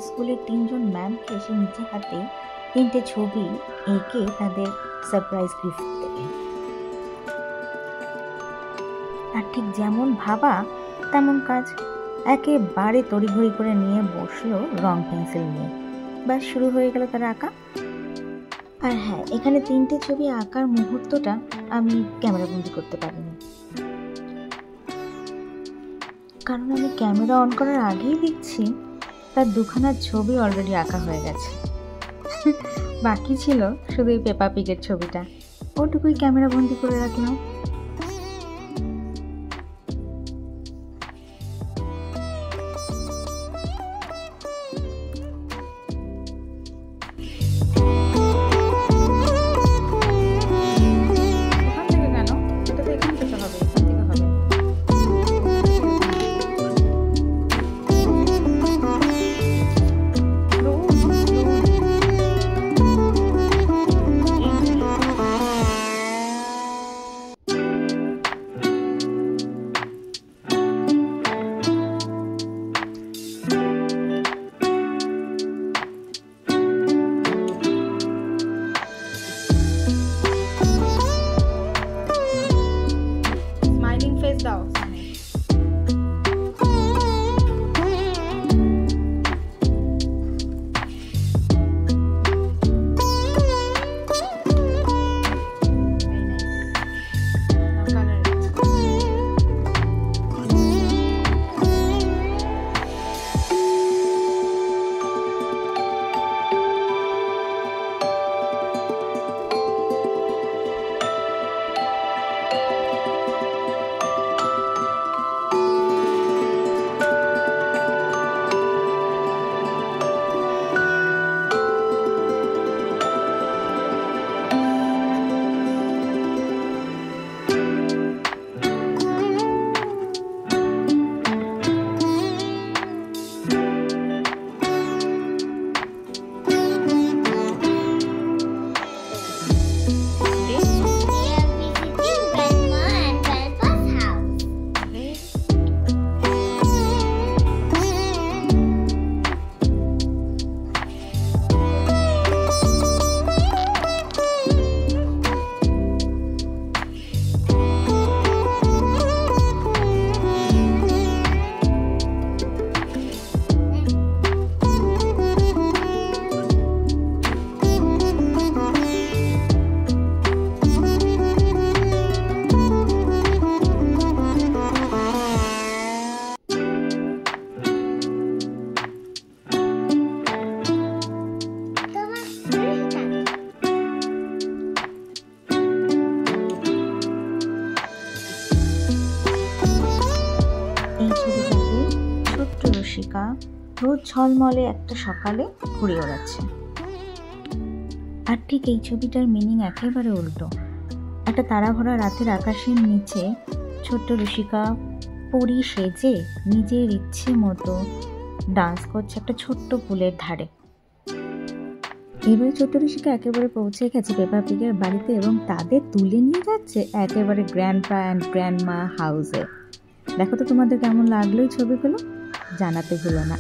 স্কুলের 3জন ম্যামকে সে নিজে হাতে 3টে ছবি এঁকে তাদের সারপ্রাইজ গিফট দেবে। আর ঠিক যেমন ভাবা তেমন কাজ, একেবারে তড়িঘড়ি করে নিয়ে বসলো রং পেন্সিল নিয়ে, ব্যাস শুরু হয়ে গেল তার আঁকা। আর হ্যাঁ, এখানে 3টে ছবি আঁকার মুহূর্তটা আমি ক্যামেরাবন্দি করতে পারিনি, কারণ আমি ক্যামেরা অন করার আগেই দেখছি তার 2খানা ছবি অলরেডি আঁকা হয়ে গেছে। বাকি ছিল শুধু এই পেপা পিগের ছবিটা, ওটুকুই ক্যামেরা বন্দি করে রাখলাম। রোদ ঝলমলে একটা সকালে ঘুরে ওড়াচ্ছে। আর ঠিক এই ছবিটার মিনিং একেবারে উল্টো। একটা তারাভরা রাতের আকাশের নিচে ছোট্ট রসিকা পরি সেজে নিজের ইচ্ছে মতো ডান্স করছে একটা ছোট্ট পুলের ধারে। এবার ছোট্ট রসিকা একেবারে পৌঁছে গেছে পেপা পিগের বাড়িতে এবং তাদের তুলে নিয়ে যাচ্ছে একেবারে গ্র্যান্ডপা অ্যান্ড গ্র্যান্ডমা হাউসে। দেখো তো তোমাদের কেমন লাগলো এই ছবিগুলো, জানাতে ভুলো না।